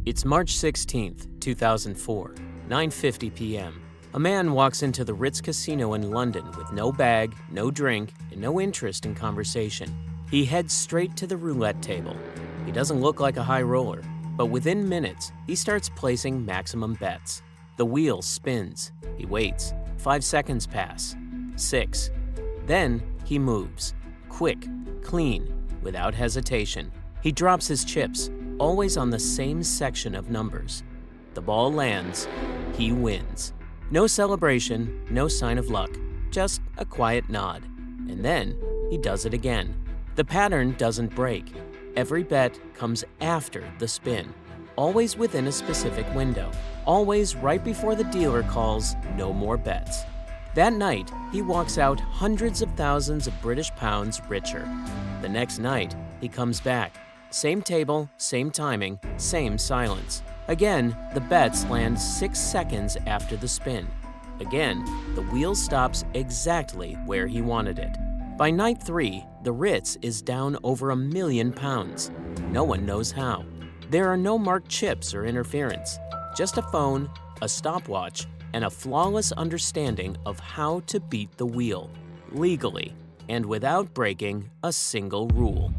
It's March 16th, 2004, 9:50 p.m. A man walks into the Ritz casino in London with no bag, no drink, and no interest in conversation. He heads straight to the roulette table. He doesn't look like a high roller, but within minutes, he starts placing maximum bets. The wheel spins. He waits. 5 seconds pass. 6. Then he moves. Quick, clean, without hesitation. He drops his chips, always on the same section of numbers. The ball lands. He wins. No celebration, no sign of luck, just a quiet nod. And then he does it again. The pattern doesn't break. Every bet comes after the spin, always within a specific window, always right before the dealer calls no more bets. That night, he walks out hundreds of thousands of British pounds richer. The next night, he comes back. Same table, same timing, same silence. Again, the bets land 6 seconds after the spin. Again, the wheel stops exactly where he wanted it. By night 3, the Ritz is down over £1 million. No one knows how. There are no marked chips or interference, just a phone, a stopwatch, and a flawless understanding of how to beat the wheel, legally, and without breaking a single rule.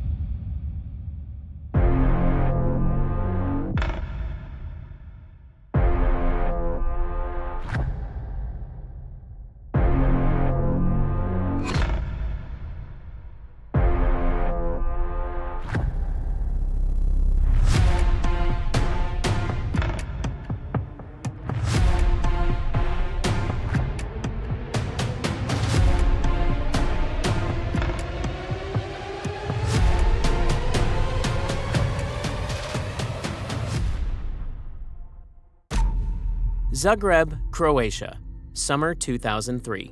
Zagreb, Croatia, summer 2003.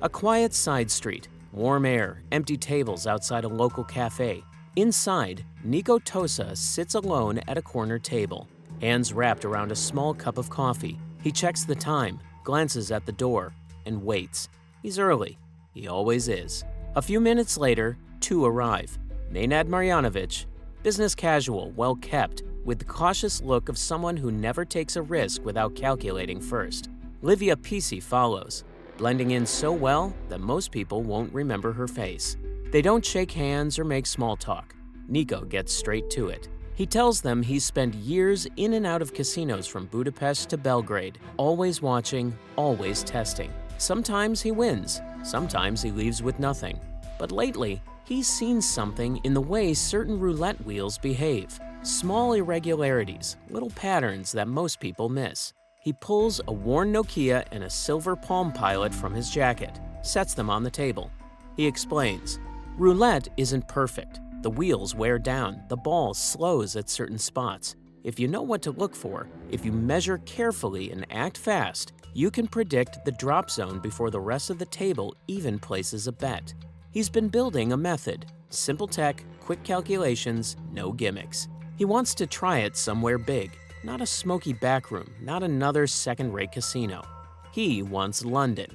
A quiet side street, warm air, empty tables outside a local cafe. Inside, Niko Tosa sits alone at a corner table, hands wrapped around a small cup of coffee. He checks the time, glances at the door, and waits. He's early. He always is. A few minutes later, 2 arrive. Nenad Marjanovic, business casual, well-kept, with the cautious look of someone who never takes a risk without calculating first. Livia Pisi follows, blending in so well that most people won't remember her face. They don't shake hands or make small talk. Niko gets straight to it. He tells them he's spent years in and out of casinos from Budapest to Belgrade, always watching, always testing. Sometimes he wins, sometimes he leaves with nothing. But lately, he's seen something in the way certain roulette wheels behave. Small irregularities, little patterns that most people miss. He pulls a worn Nokia and a silver Palm Pilot from his jacket, sets them on the table. He explains, roulette isn't perfect. The wheels wear down, the ball slows at certain spots. If you know what to look for, if you measure carefully and act fast, you can predict the drop zone before the rest of the table even places a bet. He's been building a method, simple tech, quick calculations, no gimmicks. He wants to try it somewhere big, not a smoky backroom, not another second-rate casino. He wants London.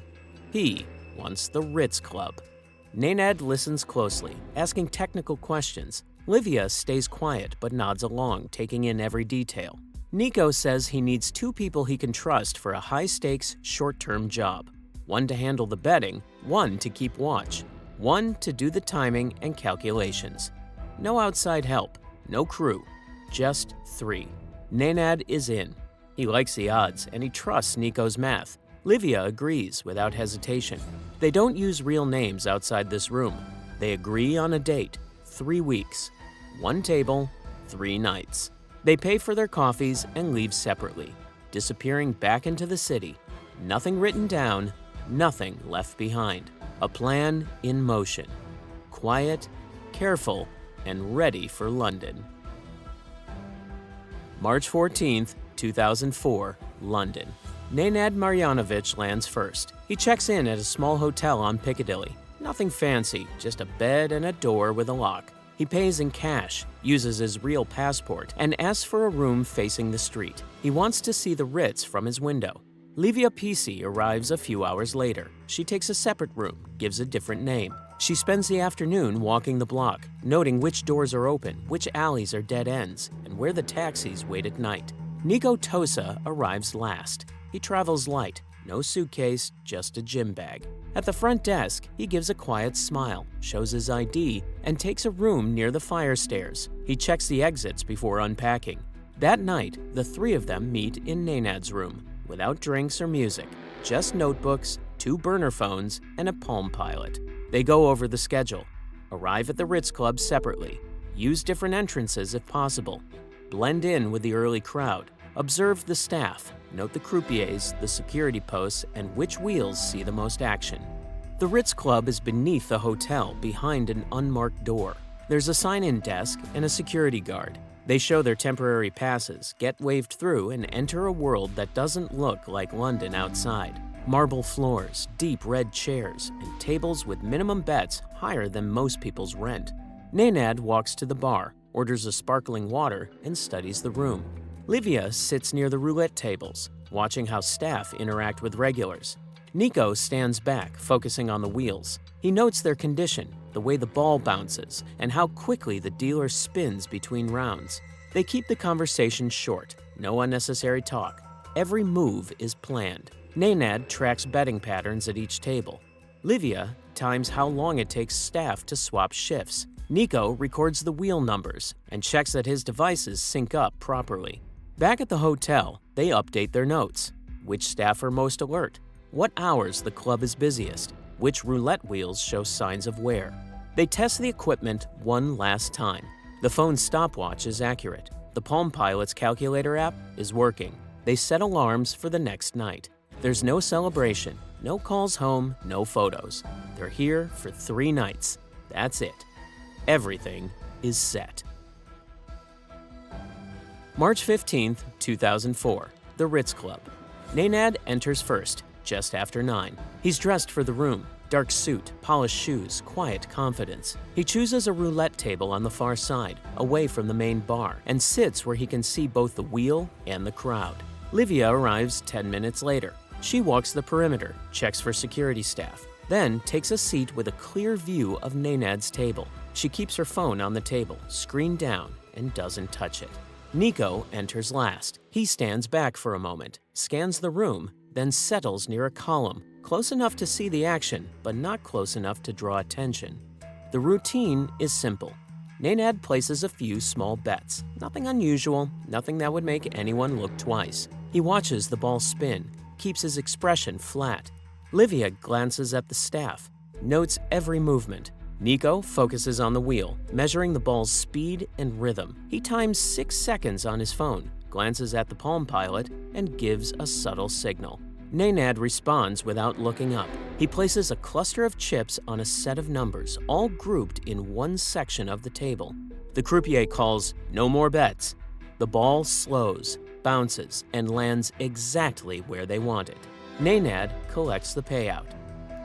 He wants the Ritz Club. Nenad listens closely, asking technical questions. Livia stays quiet but nods along, taking in every detail. Niko says he needs 2 people he can trust for a high-stakes, short-term job. 1 to handle the betting, 1 to keep watch, 1 to do the timing and calculations. No outside help. No crew, just 3. Nenad is in. He likes the odds, and he trusts Niko's math. Livia agrees without hesitation. They don't use real names outside this room. They agree on a date, 3 weeks. 1 table, 3 nights. They pay for their coffees and leave separately, disappearing back into the city. Nothing written down, nothing left behind. A plan in motion. Quiet, careful, and ready for London. March 14th, 2004, London. Nenad Marjanovic lands first. He checks in at a small hotel on Piccadilly. Nothing fancy, just a bed and a door with a lock. He pays in cash, uses his real passport, and asks for a room facing the street. He wants to see the Ritz from his window. Livia Pisi arrives a few hours later. She takes a separate room, gives a different name. She spends the afternoon walking the block, noting which doors are open, which alleys are dead ends, and where the taxis wait at night. Niko Tosa arrives last. He travels light, no suitcase, just a gym bag. At the front desk, he gives a quiet smile, shows his ID, and takes a room near the fire stairs. He checks the exits before unpacking. That night, the three of them meet in Nenad's room, without drinks or music, just notebooks, 2 burner phones, and a Palm Pilot. They go over the schedule, arrive at the Ritz Club separately, use different entrances if possible, blend in with the early crowd, observe the staff, note the croupiers, the security posts, and which wheels see the most action. The Ritz Club is beneath the hotel, behind an unmarked door. There's a sign-in desk and a security guard. They show their temporary passes, get waved through, and enter a world that doesn't look like London outside. Marble floors, deep red chairs, and tables with minimum bets higher than most people's rent. Nenad walks to the bar, orders a sparkling water, and studies the room. Livia sits near the roulette tables, watching how staff interact with regulars. Niko stands back, focusing on the wheels. He notes their condition, the way the ball bounces, and how quickly the dealer spins between rounds. They keep the conversation short, no unnecessary talk. Every move is planned. Nenad tracks betting patterns at each table. Livia times how long it takes staff to swap shifts. Niko records the wheel numbers and checks that his devices sync up properly. Back at the hotel, they update their notes. Which staff are most alert? What hours the club is busiest? Which roulette wheels show signs of wear? They test the equipment one last time. The phone's stopwatch is accurate. The Palm Pilot's calculator app is working. They set alarms for the next night. There's no celebration, no calls home, no photos. They're here for 3 nights. That's it. Everything is set. March 15th, 2004, the Ritz Club. Nenad enters first, just after 9. He's dressed for the room, dark suit, polished shoes, quiet confidence. He chooses a roulette table on the far side, away from the main bar, and sits where he can see both the wheel and the crowd. Livia arrives 10 minutes later. She walks the perimeter, checks for security staff, then takes a seat with a clear view of Nenad's table. She keeps her phone on the table, screen down, and doesn't touch it. Niko enters last. He stands back for a moment, scans the room, then settles near a column, close enough to see the action, but not close enough to draw attention. The routine is simple. Nenad places a few small bets. Nothing unusual, nothing that would make anyone look twice. He watches the ball spin, keeps his expression flat. Livia glances at the staff, notes every movement. Niko focuses on the wheel, measuring the ball's speed and rhythm. He times 6 seconds on his phone, glances at the Palm Pilot, and gives a subtle signal. Nenad responds without looking up. He places a cluster of chips on a set of numbers, all grouped in one section of the table. The croupier calls, "No more bets." The ball slows, bounces, and lands exactly where they want it. Nenad collects the payout.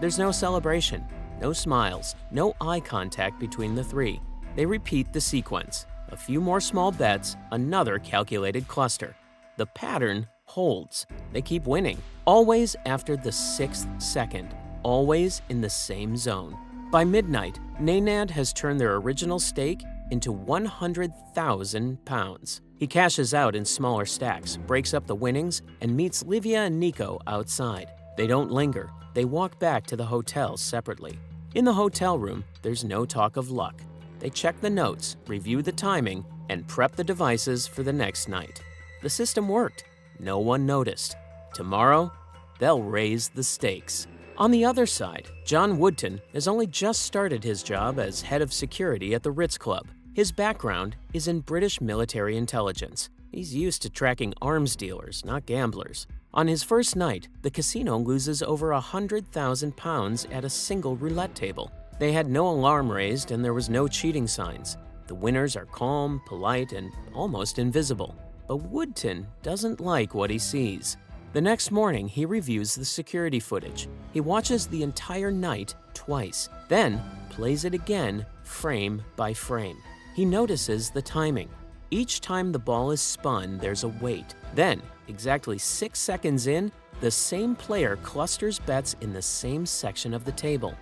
There's no celebration, no smiles, no eye contact between the three. They repeat the sequence. A few more small bets, another calculated cluster. The pattern holds. They keep winning. Always after the 6th second. Always in the same zone. By midnight, Nenad has turned their original stake into £100,000. He cashes out in smaller stacks, breaks up the winnings, and meets Livia and Niko outside. They don't linger. They walk back to the hotel separately. In the hotel room, there's no talk of luck. They check the notes, review the timing, and prep the devices for the next night. The system worked. No one noticed. Tomorrow, they'll raise the stakes. On the other side, John Woodton has only just started his job as head of security at the Ritz Club. His background is in British military intelligence. He's used to tracking arms dealers, not gamblers. On his first night, the casino loses over £100,000 at a single roulette table. They had no alarm raised and there was no cheating signs. The winners are calm, polite, and almost invisible. But Woodton doesn't like what he sees. The next morning, he reviews the security footage. He watches the entire night twice, then plays it again, frame by frame. He notices the timing. Each time the ball is spun, there's a wait. Then, exactly 6 seconds in, the same player clusters bets in the same section of the table.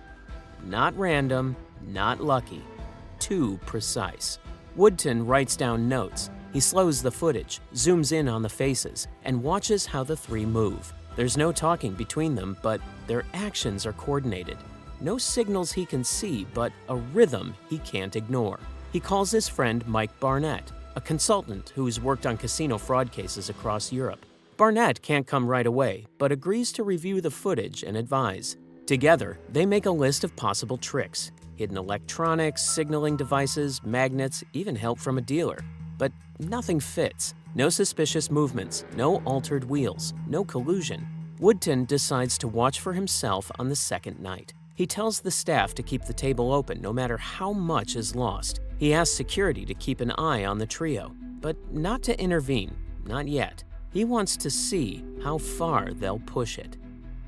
Not random, not lucky. Too precise. Woodton writes down notes. He slows the footage, zooms in on the faces, and watches how the three move. There's no talking between them, but their actions are coordinated. No signals he can see, but a rhythm he can't ignore. He calls his friend Mike Barnett, a consultant who's worked on casino fraud cases across Europe. Barnett can't come right away, but agrees to review the footage and advise. Together, they make a list of possible tricks: hidden electronics, signaling devices, magnets, even help from a dealer. But nothing fits. No suspicious movements, no altered wheels, no collusion. Woodton decides to watch for himself on the second night. He tells the staff to keep the table open no matter how much is lost. He asks security to keep an eye on the trio, but not to intervene, not yet. He wants to see how far they'll push it.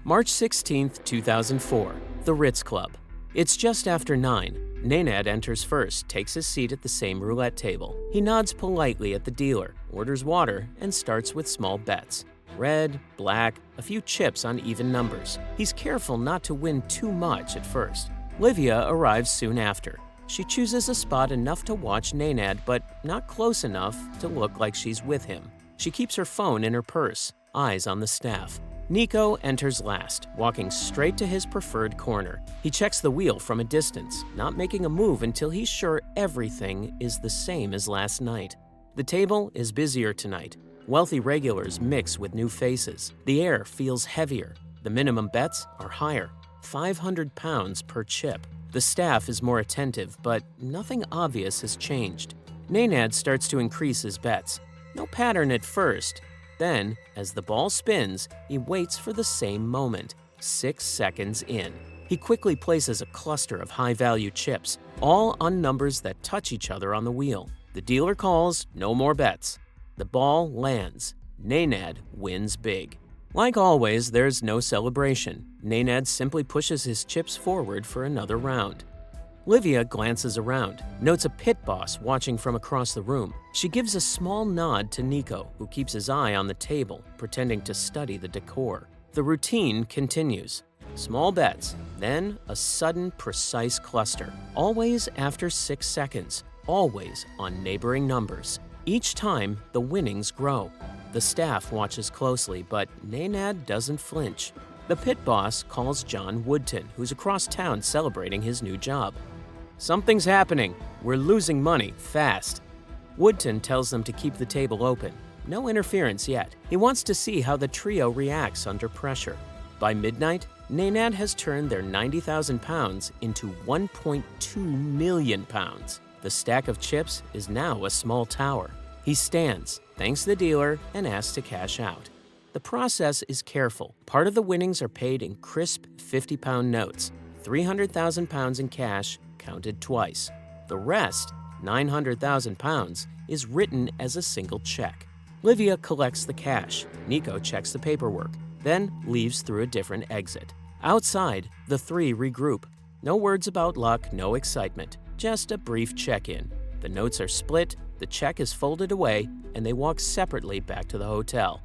March 16, 2004, the Ritz Club. It's just after 9. Nenad enters first, takes his seat at the same roulette table. He nods politely at the dealer, orders water, and starts with small bets. Red, black, a few chips on even numbers. He's careful not to win too much at first. Livia arrives soon after. She chooses a spot enough to watch Nenad, but not close enough to look like she's with him. She keeps her phone in her purse, eyes on the staff. Niko enters last, walking straight to his preferred corner. He checks the wheel from a distance, not making a move until he's sure everything is the same as last night. The table is busier tonight. Wealthy regulars mix with new faces. The air feels heavier. The minimum bets are higher, 500 pounds per chip. The staff is more attentive, but nothing obvious has changed. Nenad starts to increase his bets. No pattern at first. Then, as the ball spins, he waits for the same moment, 6 seconds in. He quickly places a cluster of high-value chips, all on numbers that touch each other on the wheel. The dealer calls, no more bets. The ball lands. Nenad wins big. Like always, there's no celebration. Nenad simply pushes his chips forward for another round. Livia glances around, notes a pit boss watching from across the room. She gives a small nod to Niko, who keeps his eye on the table, pretending to study the decor. The routine continues. Small bets, then a sudden, precise cluster. Always after 6 seconds, always on neighboring numbers. Each time, the winnings grow. The staff watches closely, but Nenad doesn't flinch. The pit boss calls John Woodton, who's across town celebrating his new job. "Something's happening. We're losing money, fast." Woodton tells them to keep the table open. No interference yet. He wants to see how the trio reacts under pressure. By midnight, Nenad has turned their 90,000 pounds into 1.2 million pounds. The stack of chips is now a small tower. He stands, thanks the dealer, and asks to cash out. The process is careful. Part of the winnings are paid in crisp 50-pound notes, 300,000 pounds in cash, counted twice. The rest, 900,000 pounds, is written as a single check. Livia collects the cash. Niko checks the paperwork, then leaves through a different exit. Outside, the three regroup. No words about luck, no excitement, just a brief check-in. The notes are split, the check is folded away, and they walk separately back to the hotel.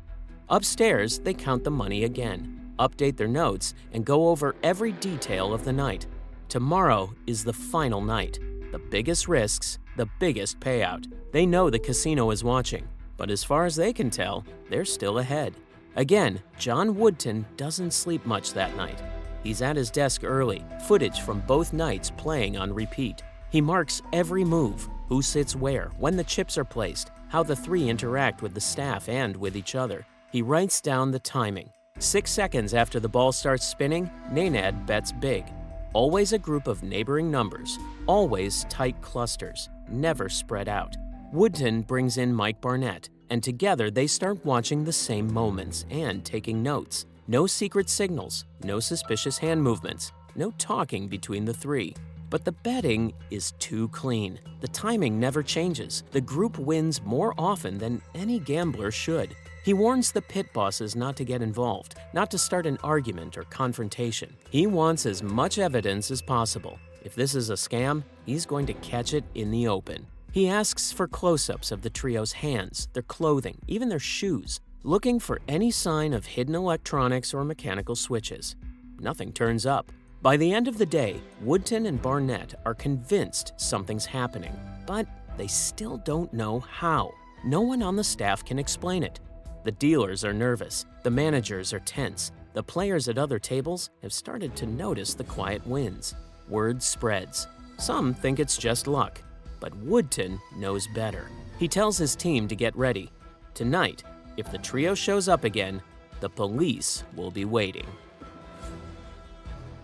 Upstairs, they count the money again, update their notes, and go over every detail of the night. Tomorrow is the final night. The biggest risks, the biggest payout. They know the casino is watching, but as far as they can tell, they're still ahead. Again, John Woodton doesn't sleep much that night. He's at his desk early, footage from both nights playing on repeat. He marks every move, who sits where, when the chips are placed, how the three interact with the staff and with each other. He writes down the timing. 6 seconds after the ball starts spinning, Nenad bets big. Always a group of neighboring numbers, always tight clusters, never spread out. Woodton brings in Mike Barnett, and together they start watching the same moments and taking notes. No secret signals, no suspicious hand movements, no talking between the three. But the betting is too clean. The timing never changes. The group wins more often than any gambler should. He warns the pit bosses not to get involved, not to start an argument or confrontation. He wants as much evidence as possible. If this is a scam, he's going to catch it in the open. He asks for close-ups of the trio's hands, their clothing, even their shoes, looking for any sign of hidden electronics or mechanical switches. Nothing turns up. By the end of the day, Woodton and Barnett are convinced something's happening, but they still don't know how. No one on the staff can explain it. The dealers are nervous, the managers are tense, the players at other tables have started to notice the quiet wins. Word spreads. Some think it's just luck, but Woodton knows better. He tells his team to get ready. Tonight, if the trio shows up again, the police will be waiting.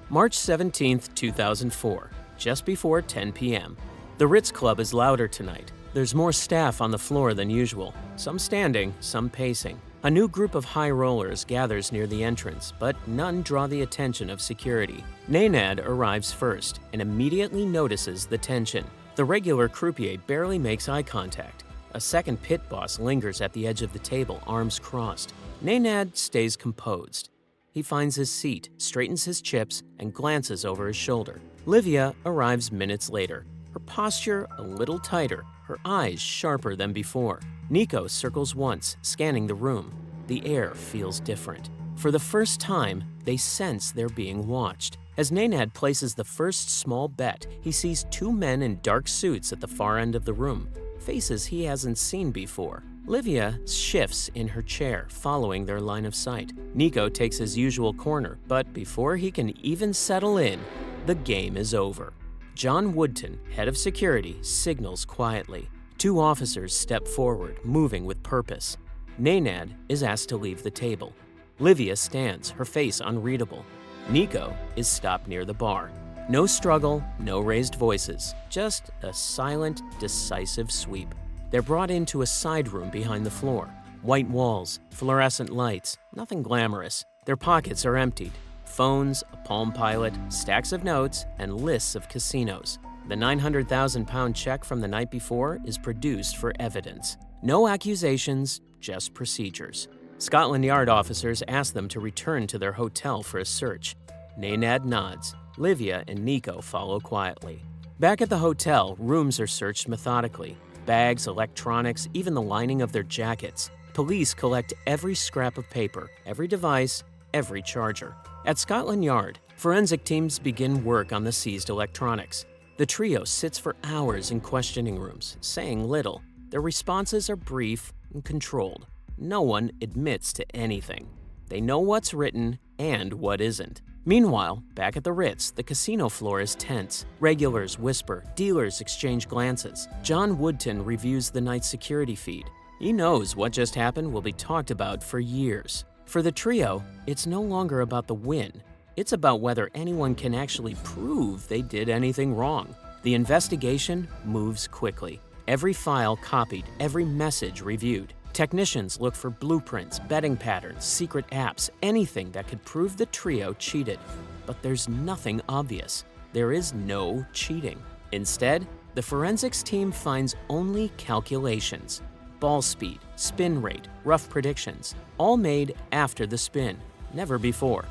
March 17, 2004, just before 10 p.m. The Ritz Club is louder tonight. There's more staff on the floor than usual, some standing, some pacing. A new group of high rollers gathers near the entrance, but none draw the attention of security. Nenad arrives first and immediately notices the tension. The regular croupier barely makes eye contact. A second pit boss lingers at the edge of the table, arms crossed. Nenad stays composed. He finds his seat, straightens his chips, and glances over his shoulder. Livia arrives minutes later, her posture a little tighter, her eyes sharper than before. Niko circles once, scanning the room. The air feels different. For the first time, they sense they're being watched. As Nenad places the first small bet, he sees two men in dark suits at the far end of the room, faces he hasn't seen before. Livia shifts in her chair, following their line of sight. Niko takes his usual corner, but before he can even settle in, the game is over. John Woodton, head of security, signals quietly. Two officers step forward, moving with purpose. Nenad is asked to leave the table. Livia stands, her face unreadable. Niko is stopped near the bar. No struggle, no raised voices, just a silent, decisive sweep. They're brought into a side room behind the floor. White walls, fluorescent lights, nothing glamorous. Their pockets are emptied. Phones, a Palm Pilot, stacks of notes, and lists of casinos. The £900,000 check from the night before is produced for evidence. No accusations, just procedures. Scotland Yard officers ask them to return to their hotel for a search. Nenad nods. Livia and Niko follow quietly. Back at the hotel, rooms are searched methodically. Bags, electronics, even the lining of their jackets. Police collect every scrap of paper, every device, every charger. At Scotland Yard, forensic teams begin work on the seized electronics. The trio sits for hours in questioning rooms, saying little. Their responses are brief and controlled. No one admits to anything. They know what's written and what isn't. Meanwhile, back at the Ritz, the casino floor is tense. Regulars whisper, dealers exchange glances. John Woodton reviews the night's security feed. He knows what just happened will be talked about for years. For the trio, it's no longer about the win. It's about whether anyone can actually prove they did anything wrong. The investigation moves quickly. Every file copied, every message reviewed. Technicians look for blueprints, betting patterns, secret apps, anything that could prove the trio cheated. But there's nothing obvious. There is no cheating. Instead, the forensics team finds only calculations. Ball speed, spin rate, rough predictions, all made after the spin, never before.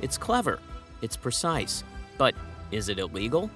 It's clever, it's precise, but is it illegal?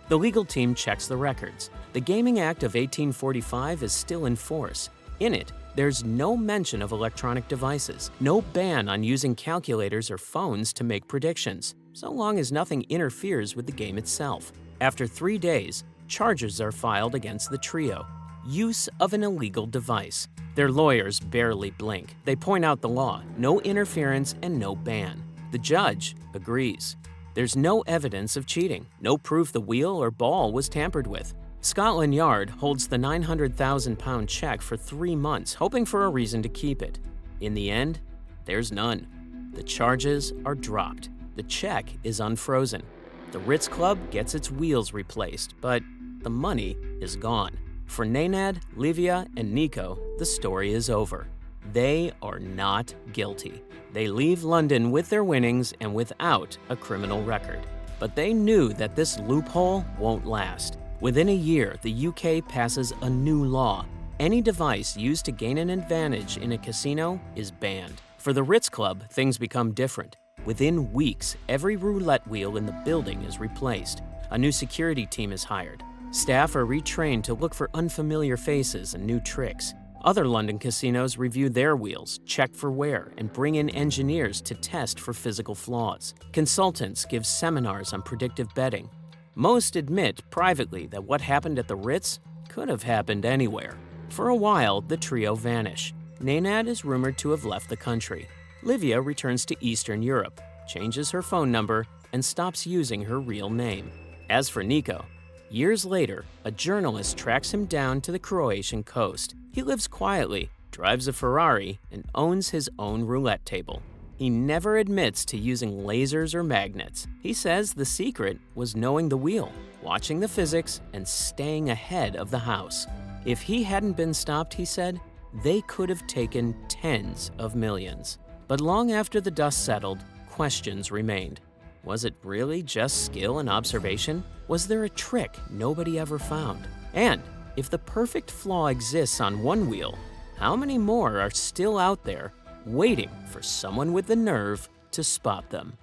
The legal team checks the records. The Gaming Act of 1845 is still in force. In it, there's no mention of electronic devices, no ban on using calculators or phones to make predictions, so long as nothing interferes with the game itself. After 3 days, charges are filed against the trio. Use of an illegal device. Their lawyers barely blink. They point out the law, no interference and no ban. The judge agrees. There's no evidence of cheating, no proof the wheel or ball was tampered with. Scotland Yard holds the £900,000 check for 3 months, hoping for a reason to keep it. In the end, there's none. The charges are dropped. The check is unfrozen. The Ritz Club gets its wheels replaced, but the money is gone. For Nenad, Livia, and Niko, the story is over. They are not guilty. They leave London with their winnings and without a criminal record. But they knew that this loophole won't last. Within a year, the UK passes a new law. Any device used to gain an advantage in a casino is banned. For the Ritz Club, things become different. Within weeks, every roulette wheel in the building is replaced. A new security team is hired. Staff are retrained to look for unfamiliar faces and new tricks. Other London casinos review their wheels, check for wear, and bring in engineers to test for physical flaws. Consultants give seminars on predictive betting. Most admit privately that what happened at the Ritz could have happened anywhere. For a while, the trio vanish. Nenad is rumored to have left the country. Livia returns to Eastern Europe, changes her phone number, and stops using her real name. As for Niko, years later, a journalist tracks him down to the Croatian coast. He lives quietly, drives a Ferrari, and owns his own roulette table. He never admits to using lasers or magnets. He says the secret was knowing the wheel, watching the physics, and staying ahead of the house. If he hadn't been stopped, he said, they could have taken tens of millions. But long after the dust settled, questions remained. Was it really just skill and observation? Was there a trick nobody ever found? And if the perfect flaw exists on one wheel, how many more are still out there waiting for someone with the nerve to spot them?